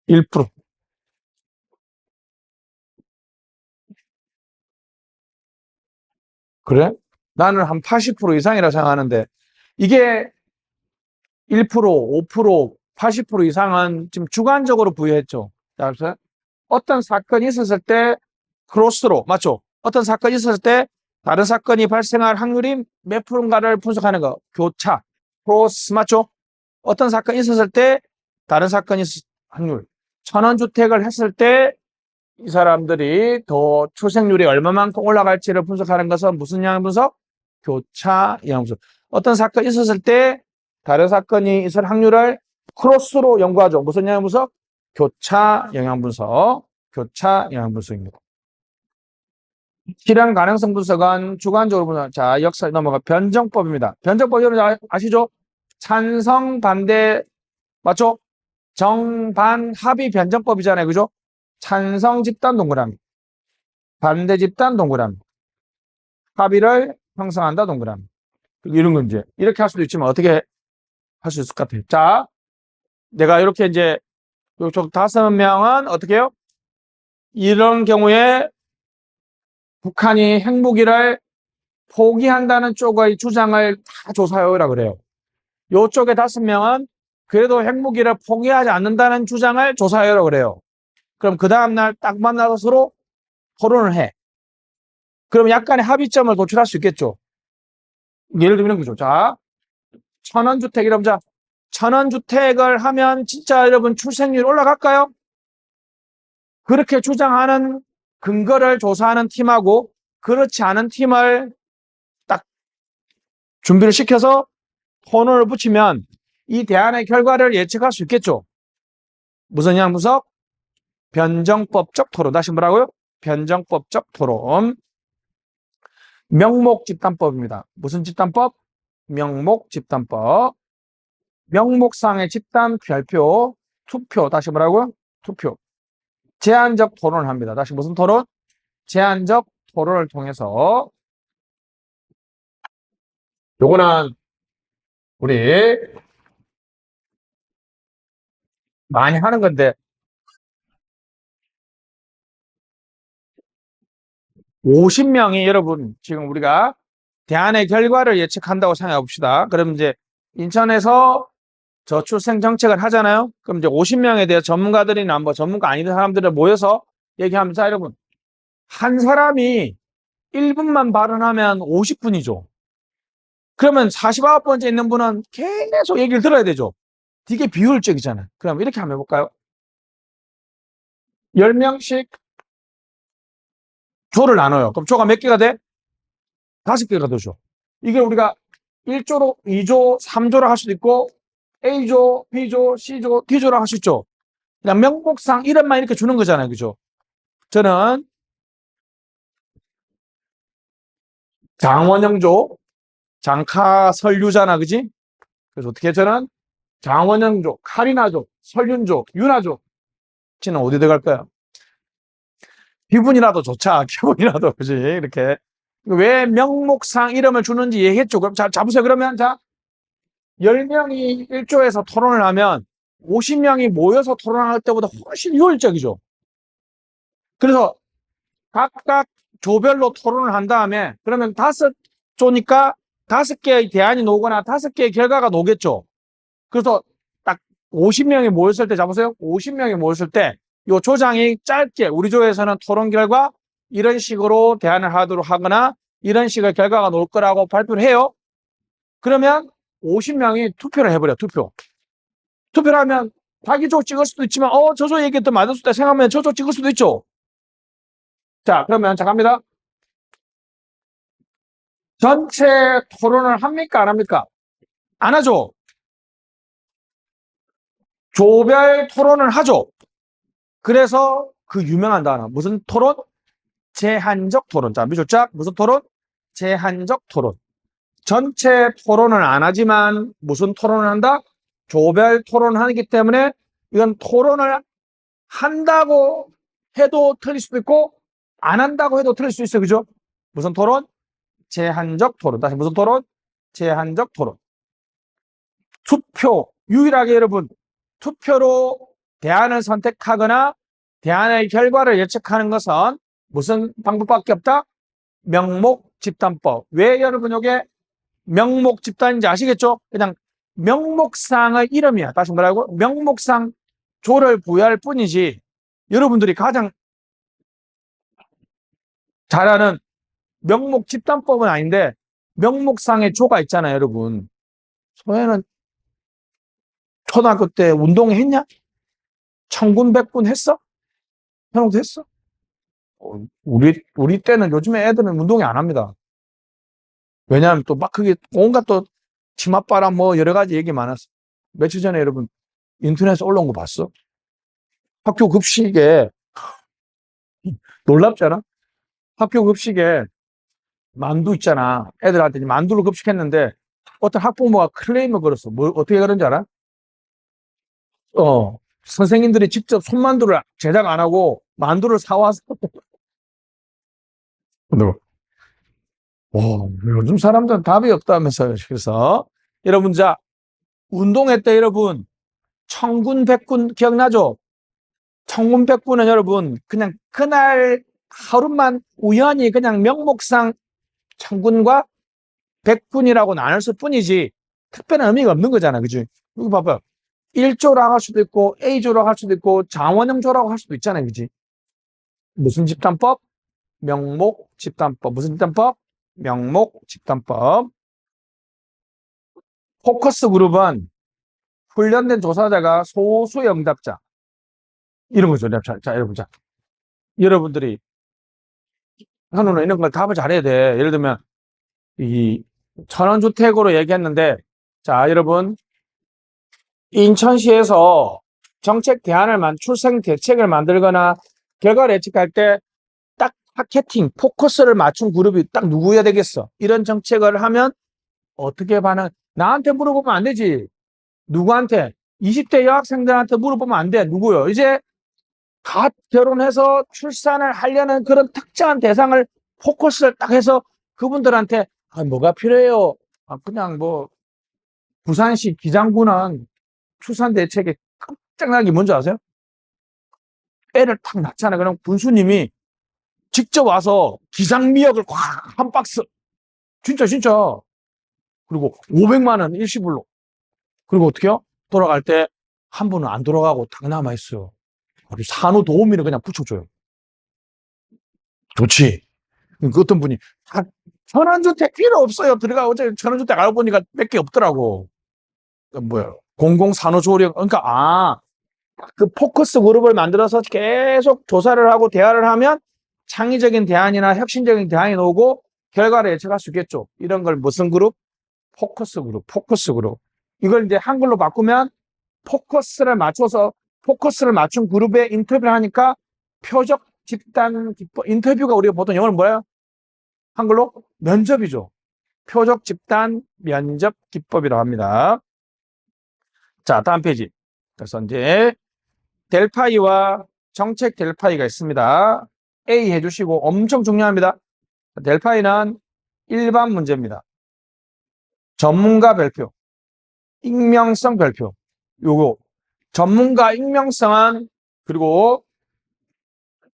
1%. 그래? 나는 한 80% 이상이라 생각하는데 이게 1%, 5%, 80% 이상은 지금 주관적으로 부여했죠. 그래서 어떤 사건이 있었을 때 크로스로, 맞죠? 어떤 사건이 있었을 때 다른 사건이 발생할 확률이 몇 프로인가를 분석하는 거. 교차, 크로스, 맞죠? 어떤 사건이 있었을 때 다른 사건이 있을 확률. 천원주택을 했을 때 이 사람들이 더 출생률이 얼마만큼 올라갈지를 분석하는 것은 무슨 영향 분석? 교차 영향 분석. 어떤 사건이 있었을 때 다른 사건이 있을 확률을 크로스로 연구하죠. 무슨 영향 분석? 교차 영향 분석. 교차 영향 분석입니다. 실현 가능성 분석은 주관적으로 분석. 자, 역사 넘어가 변정법입니다. 변정법 여러분 아시죠? 찬성, 반대, 맞죠? 정반 합의 변정법이잖아요. 그죠? 찬성 집단 동그라미, 반대 집단 동그라미, 합의를 형성한다 동그라미. 이런 건 이제 이렇게 할 수도 있지만 어떻게 할 수 있을 것 같아요. 자, 내가 이렇게 이제 이쪽 5명은 어떻게 해요? 이런 경우에 북한이 핵무기를 포기한다는 쪽의 주장을 다 조사해오라 그래요. 이쪽에 5명은 그래도 핵무기를 포기하지 않는다는 주장을 조사해오라 그래요. 그럼 그 다음날 딱 만나서 서로 토론을 해. 그럼 약간의 합의점을 도출할 수 있겠죠. 예를 들면 거죠. 자, 천원주택 이러면 자, 천원주택을 하면 진짜 여러분 출생률 올라갈까요? 그렇게 주장하는 근거를 조사하는 팀하고 그렇지 않은 팀을 딱 준비를 시켜서 토론을 붙이면 이 대안의 결과를 예측할 수 있겠죠. 무슨 영향 분석? 변정법적 토론. 다시 뭐라고요? 변정법적 토론. 명목집단법입니다. 무슨 집단법? 명목집단법. 명목상의 집단 별표, 투표. 다시 뭐라고요? 투표. 제한적 토론을 합니다. 다시 무슨 토론? 제한적 토론을 통해서 요거는 우리 많이 하는 건데 50명이 여러분 지금 우리가 대안의 결과를 예측한다고 생각해 봅시다. 그럼 이제 인천에서 저출생 정책을 하잖아요. 그럼 이제 50명에 대해 전문가들이나 뭐 전문가 아닌 사람들을 모여서 얘기하면 자 여러분 한 사람이 1분만 발언하면 50분이죠. 그러면 49번째 있는 분은 계속 얘기를 들어야 되죠. 되게 비효율적이잖아요. 그럼 이렇게 한번 해볼까요? 10명씩 조를 나눠요. 그럼 조가 몇 개가 돼? 5개가 되죠. 이게 우리가 1조로, 2조, 3조라 할 수도 있고 A조, B조, C조, D조라 할 수 있죠. 그냥 명목상 이름만 이렇게 주는 거잖아요. 그죠? 저는 장원영조, 장카설유잖아, 그지? 그래서 어떻게 저는 장원영조, 카리나조, 설윤조, 윤아조. 지는 어디 들어갈 거야? 기분이라도 좋자, 기분이라도, 그지? 이렇게. 왜 명목상 이름을 주는지 얘기했죠. 그럼 자, 보세요. 그러면 자, 10명이 1조에서 토론을 하면 50명이 모여서 토론할 때보다 훨씬 효율적이죠. 그래서 각각 조별로 토론을 한 다음에 그러면 5조니까 5개의 대안이 나오거나 5개의 결과가 나오겠죠. 그래서 딱 50명이 모였을 때 잡으세요. 50명이 모였을 때 이 조장이 짧게 우리 조에서는 토론 결과 이런 식으로 대안을 하도록 하거나 이런 식의 결과가 나올 거라고 발표를 해요. 그러면 50명이 투표를 해버려. 투표를 하면 자기 조 찍을 수도 있지만 저조 얘기했던 맞을 수도 있다 생각하면 저조 찍을 수도 있죠. 자, 그러면 자 갑니다. 전체 토론을 합니까? 안 합니까? 안 하죠. 조별 토론을 하죠. 그래서 그 유명한 단어 무슨 토론? 제한적 토론. 자, 미조짝 무슨 토론? 제한적 토론. 전체 토론을 안 하지만 무슨 토론을 한다? 조별 토론을 하기 때문에 이건 토론을 한다고 해도 틀릴 수도 있고 안 한다고 해도 틀릴 수 있어요. 그죠? 무슨 토론? 제한적 토론. 다시 무슨 토론? 제한적 토론. 투표. 유일하게 여러분 투표로 대안을 선택하거나 대안의 결과를 예측하는 것은 무슨 방법밖에 없다? 명목집단법. 왜 여러분 이게 명목집단인지 아시겠죠? 그냥 명목상의 이름이야. 다시 뭐라고? 명목상 조를 부여할 뿐이지 여러분들이 가장 잘 아는 명목집단법은 아닌데 명목상의 조가 있잖아요, 여러분. 소혜는 초등학교 때 운동했냐? 천군 백군 했어? 현욱도 했어? 우리 때는 요즘에 애들은 운동이 안 합니다. 왜냐하면 또 막 그게 온갖 또 치맛바람 뭐 여러 가지 얘기 많았어. 며칠 전에 여러분 인터넷에 올라온 거 봤어? 학교 급식에 놀랍잖아? 학교 급식에 만두 있잖아. 애들한테 만두를 급식했는데 어떤 학부모가 클레임을 걸었어. 뭐 어떻게 그런지 알아? 선생님들이 직접 손만두를 제작 안 하고 만두를 사와서 요즘 사람들은 답이 없다면서요. 그래서 여러분 자 운동회 때 여러분 청군 백군 기억나죠? 청군 백군은 여러분 그냥 그날 하루만 우연히 그냥 명목상 청군과 백군이라고 나눴을 뿐이지 특별한 의미가 없는 거잖아. 그지? 여기 봐봐. 1조라고 할 수도 있고 A조라고 할 수도 있고 장원영조라고 할 수도 있잖아요. 그지? 무슨 집단법? 명목집단법. 무슨 집단법? 명목집단법. 포커스 그룹은 훈련된 조사자가 소수의 응답자. 이런 거죠. 자, 여러분. 자, 여러분들이 현우는 이런 걸 답을 잘해야 돼. 예를 들면, 이 천원주택으로 얘기했는데, 자, 여러분. 인천시에서 정책 대안을 출생 대책을 만들거나 결과를 예측할 때 딱 타겟팅, 포커스를 맞춘 그룹이 딱 누구여야 되겠어? 이런 정책을 하면 어떻게 반응? 나한테 물어보면 안 되지. 누구한테? 20대 여학생들한테 물어보면 안 돼. 누구요? 이제 갓 결혼해서 출산을 하려는 그런 특정한 대상을 포커스를 딱 해서 그분들한테 뭐가 필요해요? 그냥 뭐 부산시 기장군은 출산 대책에 깜짝나게 뭔지 아세요? 애를 탁 낳잖아요. 그럼 군수님이 직접 와서 기장미역을 꽉 한 박스 진짜 그리고 500만 원 일시불로 그리고 어떻게요? 돌아갈 때 한 분은 안 돌아가고 딱 남아있어요. 산후도우미를 그냥 붙여줘요. 좋지. 그 어떤 분이 천안주택 필요 없어요. 들어가 어제 천안주택 알고 보니까 몇 개 없더라고. 뭐야 공공산후조리원. 그러니까 그 포커스 그룹을 만들어서 계속 조사를 하고 대화를 하면 창의적인 대안이나 혁신적인 대안이 나오고 결과를 예측할 수 있겠죠. 이런 걸 무슨 그룹? 포커스 그룹. 이걸 이제 한글로 바꾸면 포커스를 맞춘 그룹에 인터뷰를 하니까 표적 집단 기법. 인터뷰가 우리가 보통 영어로 뭐예요? 한글로? 면접이죠. 표적 집단 면접 기법이라고 합니다. 자, 다음 페이지. 그래서 이제 델파이와 정책 델파이가 있습니다. A 해주시고 엄청 중요합니다. 델파이는 일반 문제입니다. 전문가 별표, 익명성 별표. 요거 전문가 익명성은 그리고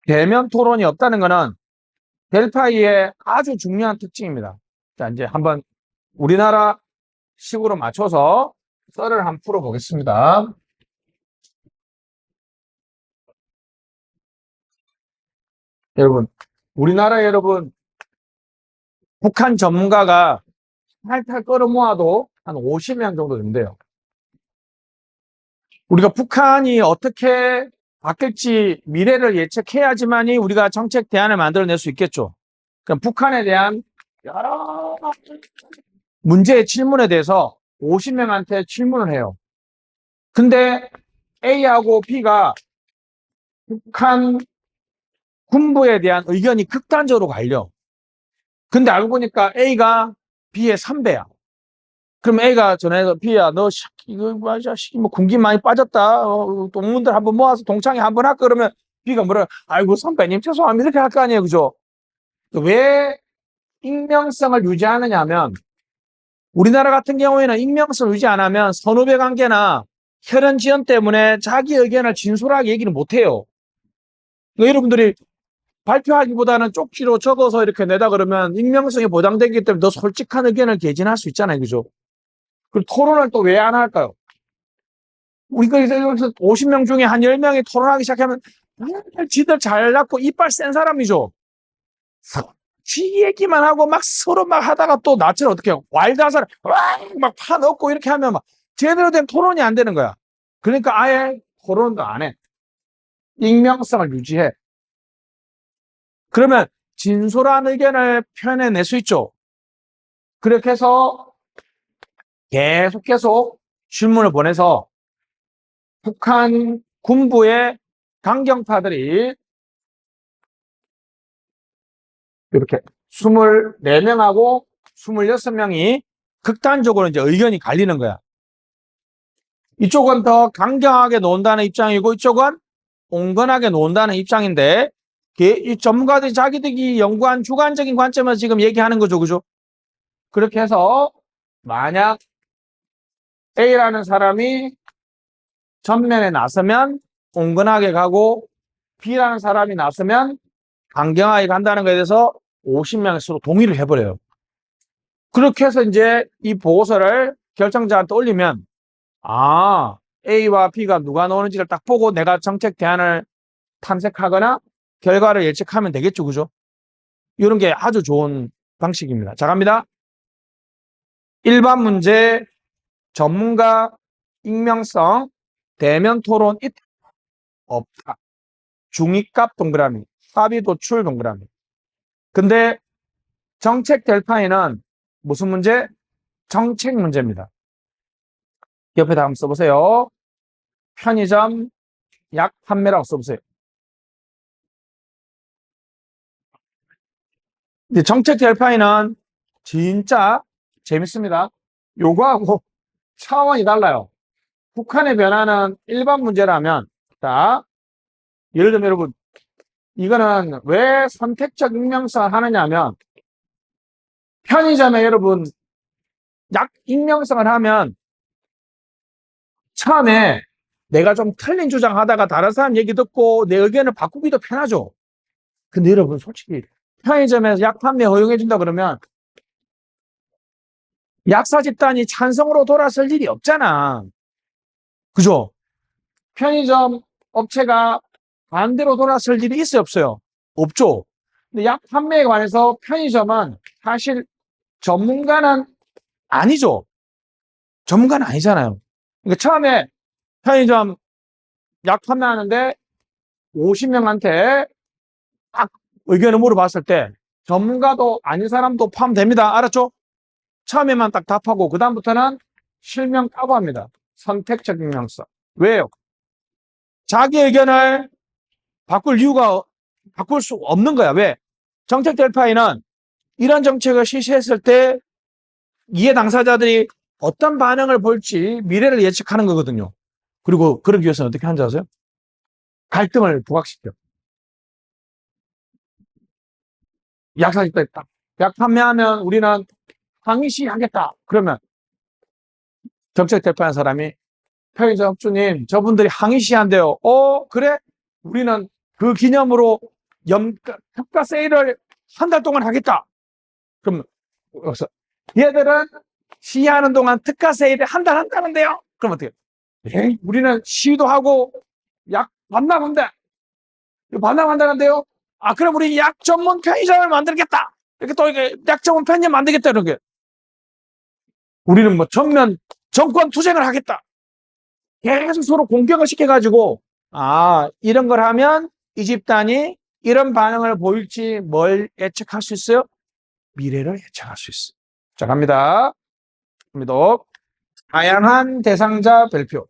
대면 토론이 없다는 것은 델파이의 아주 중요한 특징입니다. 자, 이제 한번 우리나라 식으로 맞춰서 썰을 한번 풀어보겠습니다. 여러분, 우리나라 여러분, 북한 전문가가 탈탈 끌어모아도 한 50명 정도 된대요. 우리가 북한이 어떻게 바뀔지 미래를 예측해야지만이 우리가 정책 대안을 만들어낼 수 있겠죠. 그럼 북한에 대한 여러 문제의 질문에 대해서 50명한테 질문을 해요. 근데 A하고 B가 북한 군부에 대한 의견이 극단적으로 갈려. 근데 알고 보니까 A가 B의 3배야. 그럼 A가 전화해서 B야, 너 이거 뭐 군기 많이 빠졌다. 동문들 한번 모아서 동창회 한번 할까? 그러면 B가 뭐라? 아이고 선배님 죄송합니다. 이렇게 할 거 아니에요, 그죠? 왜 익명성을 유지하느냐 하면 우리나라 같은 경우에는 익명성을 유지 안 하면 선후배 관계나 혈연 지연 때문에 자기 의견을 진솔하게 얘기를 못 해요. 그러니까 여러분들이 발표하기보다는 쪽지로 적어서 이렇게 내다 그러면 익명성이 보장되기 때문에 더 솔직한 의견을 개진할 수 있잖아요, 그죠? 그리고 토론을 또 왜 안 할까요? 우리가 여기서 50명 중에 한 10명이 토론하기 시작하면 지들 잘났고 이빨 센 사람이죠. 지 얘기만 하고 막 서로 막 하다가 또 나처럼 어떻게 해요? 와일드한 사람 막 파넣고 이렇게 하면 막 제대로 된 토론이 안 되는 거야. 그러니까 아예 토론도 안 해. 익명성을 유지해. 그러면 진솔한 의견을 표현해낼 수 있죠. 그렇게 해서 계속 질문을 보내서 북한 군부의 강경파들이 이렇게 24명하고 26명이 극단적으로 이제 의견이 갈리는 거야. 이쪽은 더 강경하게 논다는 입장이고 이쪽은 온건하게 논다는 입장인데 이 전문가들이 자기들이 연구한 주관적인 관점에서 지금 얘기하는 거죠, 그죠? 그렇게 해서 만약 A라는 사람이 전면에 나서면 온건하게 가고 B라는 사람이 나서면 강경하게 간다는 것에 대해서 50명이 서로 동의를 해버려요. 그렇게 해서 이제 이 보고서를 결정자한테 올리면 A와 B가 누가 나오는지를 딱 보고 내가 정책 대안을 탐색하거나 결과를 예측하면 되겠죠, 그죠? 이런 게 아주 좋은 방식입니다. 자, 갑니다. 일반 문제, 전문가, 익명성, 대면 토론 없다. 중위값 동그라미, 합의 도출 동그라미. 근데 정책 델파이는 무슨 문제? 정책 문제입니다. 옆에다 한번 써보세요. 편의점 약 판매라고 써보세요. 근데 정책 델파이는 진짜 재밌습니다. 요거하고 차원이 달라요. 북한의 변화는 일반 문제라면, 자, 예를 들면 여러분, 이거는 왜 선택적 익명성을 하느냐 하면, 편의점에 여러분, 약 익명성을 하면, 처음에 내가 좀 틀린 주장하다가 다른 사람 얘기 듣고 내 의견을 바꾸기도 편하죠. 근데 여러분, 솔직히, 편의점에서 약 판매 허용해준다 그러면, 약사 집단이 찬성으로 돌아설 일이 없잖아. 그죠? 편의점 업체가 반대로 돌아설 일이 있어요, 없어요? 없죠. 근데 약 판매에 관해서 편의점은 사실 전문가는 아니죠. 전문가는 아니잖아요. 그러니까 처음에 편의점 약 판매하는데 50명한테 딱 의견을 물어봤을 때 전문가도 아닌 사람도 포함됩니다. 알았죠? 처음에만 딱 답하고 그다음부터는 실명 까고 합니다. 선택적 익명성. 왜요? 자기 의견을 바꿀 수 없는 거야. 왜? 정책 델파이는 이런 정책을 실시했을 때 이해 당사자들이 어떤 반응을 볼지 미래를 예측하는 거거든요. 그리고 그러기 위해서는 어떻게 하는지 아세요? 갈등을 부각시켜. 약 사겠다 했다. 약 판매하면 우리는 항의 시하겠다. 그러면 정책 대표하는 사람이 편의점 업주님, 저분들이 항의 시한대요. 그래? 우리는 그 기념으로 특가 세일을 한 달 동안 하겠다. 그럼 그래서 얘들은 시위하는 동안 특가 세일을 한 달 한다는데요. 그럼 어떻게? 우리는 시위도 하고 약 반납한대. 반납한다는데요. 그럼 우리 약 전문 편의점을 만들겠다. 이렇게 또 이게 약 전문 편의점 만들겠다 이런 게. 우리는 뭐 전면 정권 투쟁을 하겠다. 계속 서로 공격을 시켜가지고 이런 걸 하면 이 집단이 이런 반응을 보일지 뭘 예측할 수 있어요? 미래를 예측할 수 있어요. 자, 갑니다. 다양한 대상자 별표.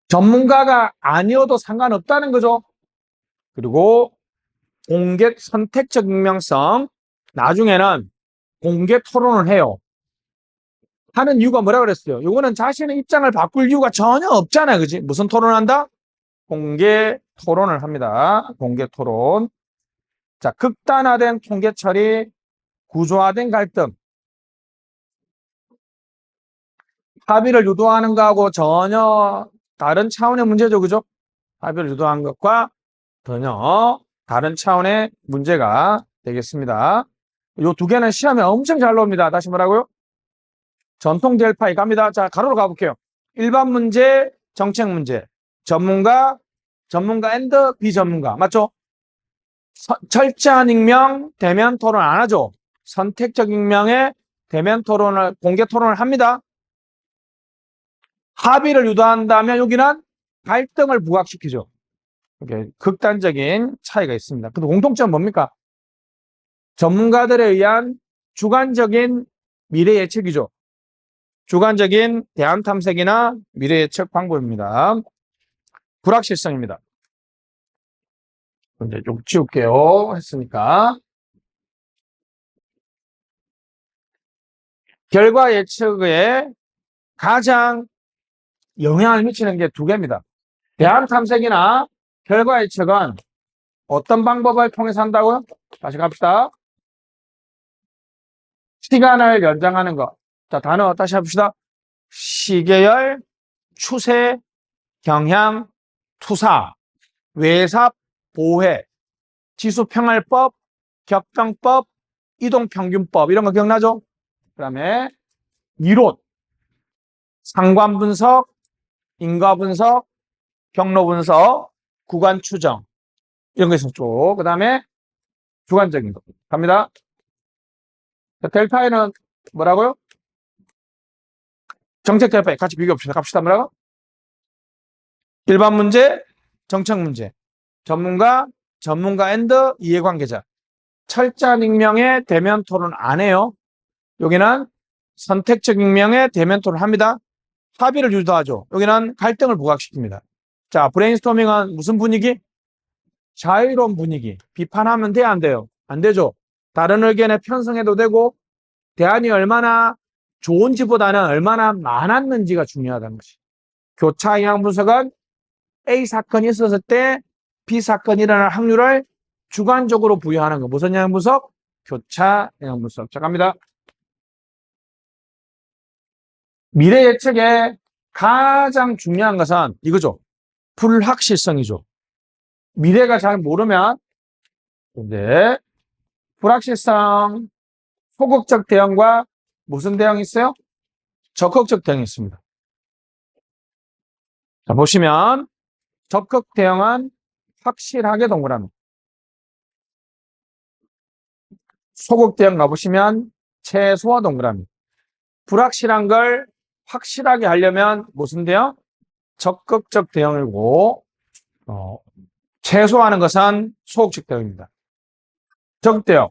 전문가가 아니어도 상관없다는 거죠. 그리고 공개 선택적 익명성. 나중에는 공개 토론을 해요. 하는 이유가 뭐라 그랬어요? 이거는 자신의 입장을 바꿀 이유가 전혀 없잖아요. 그지? 무슨 토론한다? 공개 토론을 합니다. 공개 토론. 자, 극단화된 통계 처리, 구조화된 갈등. 합의를 유도하는 거하고 전혀 다른 차원의 문제죠. 그죠? 합의를 유도한 것과 전혀 다른 차원의 문제가 되겠습니다. 이 두 개는 시험에 엄청 잘 나옵니다. 다시 뭐라고요? 전통 델파이 갑니다. 자, 가로로 가볼게요. 일반 문제, 정책 문제. 전문가 앤드 비전문가. 맞죠? 철저한 익명, 대면 토론 안 하죠? 선택적 익명에 대면 토론을, 공개 토론을 합니다. 합의를 유도한다면 여기는 갈등을 부각시키죠. 이렇게 극단적인 차이가 있습니다. 근데 공통점은 뭡니까? 전문가들에 의한 주관적인 미래 예측이죠. 주관적인 대안 탐색이나 미래 예측 방법입니다. 불확실성입니다. 이제 좀 지울게요. 했으니까. 결과 예측에 가장 영향을 미치는 게 두 개입니다. 대안 탐색이나 결과 예측은 어떤 방법을 통해서 한다고요? 다시 갑시다. 시간을 연장하는 것. 자, 단어 다시 해봅시다. 시계열, 추세, 경향, 투사, 외삽, 보회, 지수평할법, 격정법, 이동평균법 이런 거 기억나죠? 그 다음에 이론, 상관분석, 인과분석, 경로분석, 구간추정 이런 거 있었죠. 그 다음에 주관적인 거 갑니다. 자, 델파이는 뭐라고요? 정책 델파이 같이 비교해봅시다. 갑시다. 뭐라고? 일반 문제, 정책 문제, 전문가 앤드 이해관계자. 철저한 익명의 대면 토론 안 해요. 여기는 선택적 익명의 대면 토론을 합니다. 합의를 유도하죠. 여기는 갈등을 부각시킵니다. 자, 브레인스토밍은 무슨 분위기? 자유로운 분위기. 비판하면 돼, 안 돼요? 안 되죠. 다른 의견에 편성해도 되고 대안이 얼마나 좋은지보다는 얼마나 많았는지가 중요하다는 것이. 교차 영향 분석은 A 사건이 있었을 때 B 사건이 일어날 확률을 주관적으로 부여하는 거. 무슨 영향 분석? 교차 영향 분석. 자, 갑니다. 미래 예측에 가장 중요한 것은 이거죠. 불확실성이죠. 미래가 잘 모르면 근데 불확실성, 소극적 대응과 무슨 대응이 있어요? 적극적 대응이 있습니다. 자, 보시면 적극 대응은 확실하게 동그라미. 소극 대응 가보시면 최소화 동그라미. 불확실한 걸 확실하게 하려면 무슨 대응? 적극적 대응이고 최소화하는 것은 소극적 대응입니다. 적극 대응.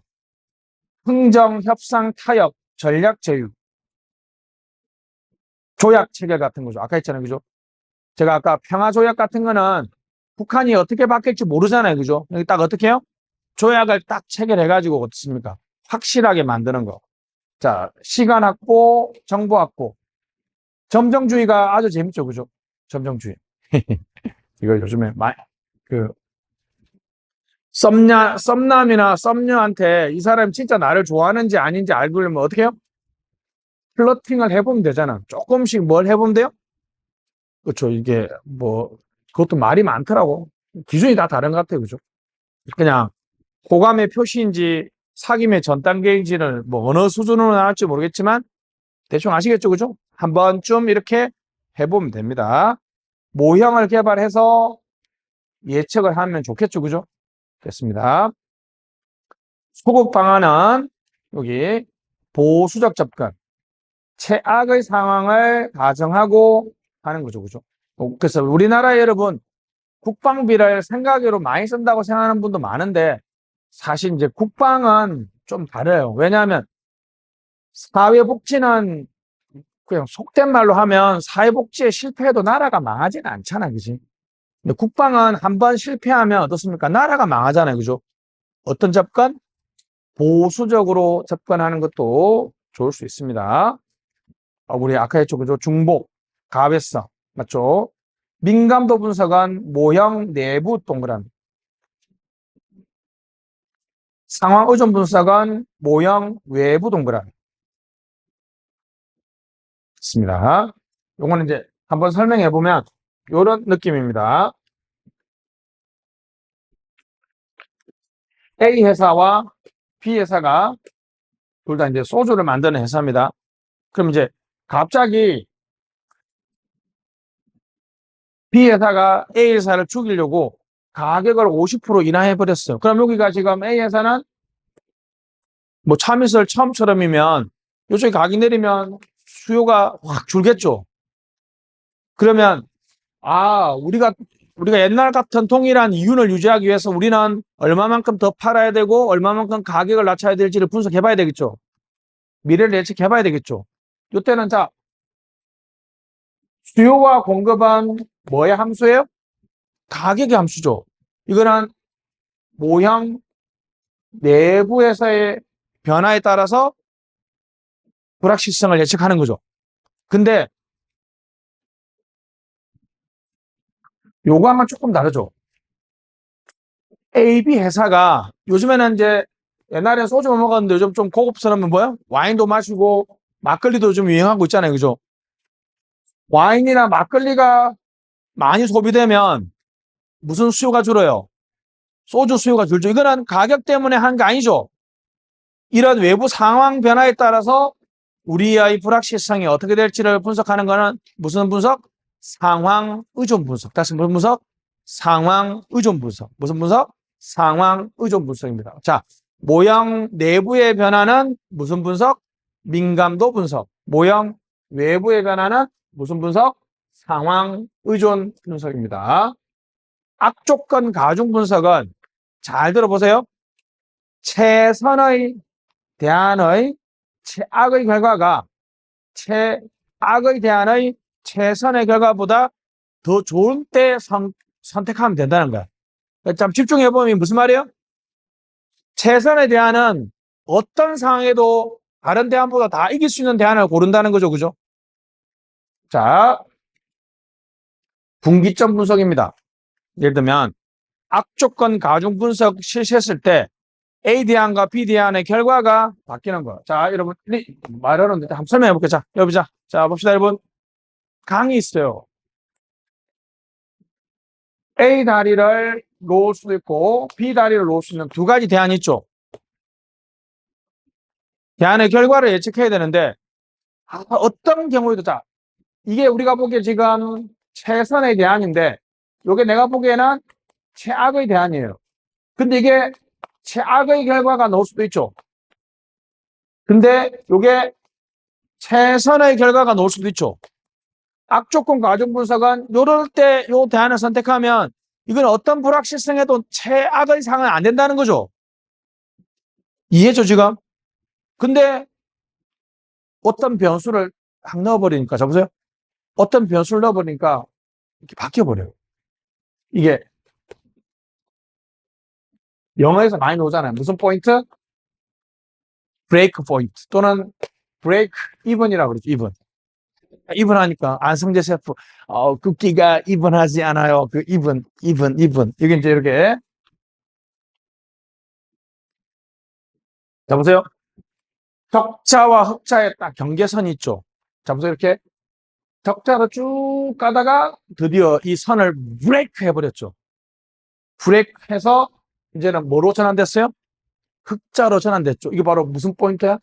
흥정, 협상, 타협, 전략 제휴. 조약 체결 같은 거죠. 아까 했잖아요. 그죠? 제가 아까 평화 조약 같은 거는 북한이 어떻게 바뀔지 모르잖아요. 그죠? 여기 딱 어떻게 해요? 조약을 딱 체결해가지고 어떻습니까? 확실하게 만드는 거. 자, 시간 확보, 정보 확보. 점정주의가 아주 재밌죠, 그죠? 점정주의. 이거 요즘에 그 썸남이나 썸녀한테 이 사람이 진짜 나를 좋아하는지 아닌지 알고려면 어떻게 해요? 플러팅을 해보면 되잖아. 조금씩 뭘 해보면 돼요? 그렇죠. 이게 뭐 그것도 말이 많더라고. 기준이 다 다른 것 같아요, 그죠? 그냥 호감의 표시인지 사귐의 전 단계인지는 뭐 어느 수준으로 나올지 모르겠지만 대충 아시겠죠, 그죠? 한 번쯤 이렇게 해보면 됩니다. 모형을 개발해서 예측을 하면 좋겠죠, 그죠? 됐습니다. 소급 방안은 여기 보수적 접근, 최악의 상황을 가정하고 하는 거죠, 그죠? 그래서 우리나라 여러분 국방비를 생각외로 많이 쓴다고 생각하는 분도 많은데 사실 이제 국방은 좀 다르요. 왜냐하면 사회복지는 그냥 속된 말로 하면 사회복지에 실패해도 나라가 망하지는 않잖아, 그지? 근데 국방은 한번 실패하면 어떻습니까? 나라가 망하잖아요, 그죠? 어떤 접근? 보수적으로 접근하는 것도 좋을 수 있습니다. 우리 아까 했죠, 그죠? 중복, 가외성, 맞죠? 민감도 분석은 모형 내부 동그라미. 상황 의존 분석은 모형 외부 동그라미. 있습니다. 요거는 이제 한번 설명해 보면 이런 느낌입니다. A 회사와 B 회사가 둘 다 이제 소주를 만드는 회사입니다. 그럼 이제 갑자기 B 회사가 A 회사를 죽이려고 가격을 50% 인하해 버렸어요. 그럼 여기가 지금 A 회사는 뭐 참이슬 처음처럼이면 요쪽에 가격 내리면 수요가 확 줄겠죠. 그러면 우리가 옛날 같은 동일한 이윤을 유지하기 위해서 우리는 얼마만큼 더 팔아야 되고 얼마만큼 가격을 낮춰야 될지를 분석해 봐야 되겠죠. 미래를 예측해 봐야 되겠죠. 이때는 자, 수요와 공급은 뭐의 함수예요? 가격의 함수죠. 이거는 모형 내부에서의 변화에 따라서 불확실성을 예측하는 거죠. 근데 요거랑은 조금 다르죠. AB 회사가 요즘에는 이제 옛날에 소주 먹었는데 요즘 좀 고급스러우면 뭐야? 와인도 마시고 막걸리도 좀 유행하고 있잖아요. 그죠? 와인이나 막걸리가 많이 소비되면 무슨 수요가 줄어요? 소주 수요가 줄죠. 이거는 가격 때문에 한 게 아니죠. 이런 외부 상황 변화에 따라서 우리의 불확실성이 어떻게 될지를 분석하는 거는 무슨 분석? 상황 의존 분석. 다시 무슨 분석? 상황 의존 분석. 무슨 분석? 상황 의존 분석입니다. 자, 모형 내부의 변화는 무슨 분석? 민감도 분석. 모형 외부의 변화는 무슨 분석? 상황 의존 분석입니다. 악조건 가중 분석은 잘 들어보세요. 최선의 대안의 최악의 결과가 최악의 대안의 최선의 결과보다 더 좋은 때 선택하면 된다는 거야. 참 집중해보면 무슨 말이에요? 최선의 대안은 어떤 상황에도 다른 대안보다 다 이길 수 있는 대안을 고른다는 거죠. 그죠? 자, 분기점 분석입니다. 예를 들면 악조건 가중 분석 실시했을 때 A 대안과 B 대안의 결과가 바뀌는 거예요. 자, 여러분, 말하는데 한번 설명해 볼게요. 자, 여러분, 자, 봅시다, 여러분. 강이 있어요. A 다리를 놓을 수도 있고 B 다리를 놓을 수 있는 두 가지 대안이 있죠. 대안의 결과를 예측해야 되는데 어떤 경우에도 자, 이게 우리가 보기에 지금 최선의 대안인데 이게 내가 보기에는 최악의 대안이에요. 근데 이게 최악의 결과가 나올 수도 있죠. 근데 이게 최선의 결과가 나올 수도 있죠. 악조건 가중 분석은 이럴 때 이 대안을 선택하면 이건 어떤 불확실성에도 최악의 상은 안 된다는 거죠. 이해죠, 지금? 근데 어떤 변수를 확 넣어버리니까, 자 보세요. 어떤 변수를 넣어버리니까 이렇게 바뀌어버려요. 이게 영어에서 많이 나오잖아요. 무슨 포인트? 브레이크 포인트 또는 브레이크 이븐이라고 그러죠. 이븐. 이븐 하니까 안성재 셰프 굽기가 이븐하지 않아요. 그 이븐. 이게 이제 이렇게 자 보세요. 적자와 흑자의 딱 경계선이 있죠. 자 보세요. 이렇게 적자로 쭉 가다가 드디어 이 선을 브레이크 해버렸죠. 브레이크 해서 이제는 뭐로 전환됐어요? 흑자로 전환됐죠. 이게 바로 무슨 포인트야?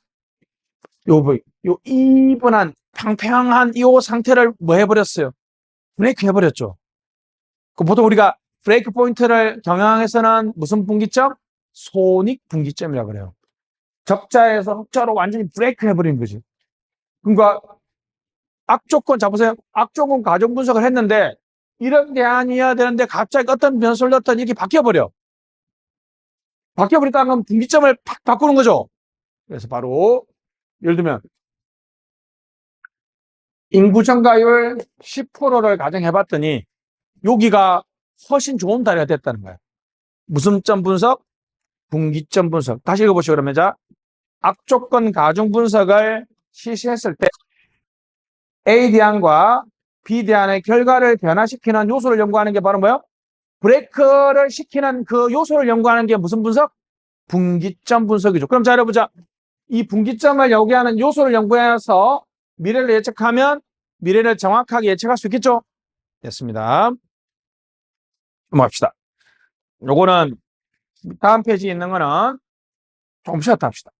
요 이분한 평평한 이 상태를 뭐 해버렸어요? 브레이크 해버렸죠. 그 보통 우리가 브레이크 포인트를 경영에서는 무슨 분기점? 손익 분기점이라고 그래요. 적자에서 흑자로 완전히 브레이크 해버린 거지. 그러니까 악조건 잡으세요. 악조건 가정 분석을 했는데 이런 게 아니어야 되는데 갑자기 어떤 변수를 넣었더니 이렇게 바뀌어버려. 바뀌어버렸다는 건 분기점을 팍 바꾸는 거죠. 그래서 바로 예를 들면 인구 증가율 10%를 가정해봤더니 여기가 훨씬 좋은 다리가 됐다는 거예요. 무슨 점 분석? 분기점 분석. 다시 읽어보시죠. 그러면 자, 악조건 가중 분석을 실시했을 때 A 대안과 B 대안의 결과를 변화시키는 요소를 연구하는 게 바로 뭐예요? 브레이크를 시키는 그 요소를 연구하는 게 무슨 분석? 분기점 분석이죠. 그럼 자, 여러분자, 이 분기점을 연구하는 요소를 연구해서 미래를 예측하면 미래를 정확하게 예측할 수 있겠죠? 됐습니다. 넘어갑시다. 요거는 다음 페이지에 있는 거는 조금 쉬었다 합시다.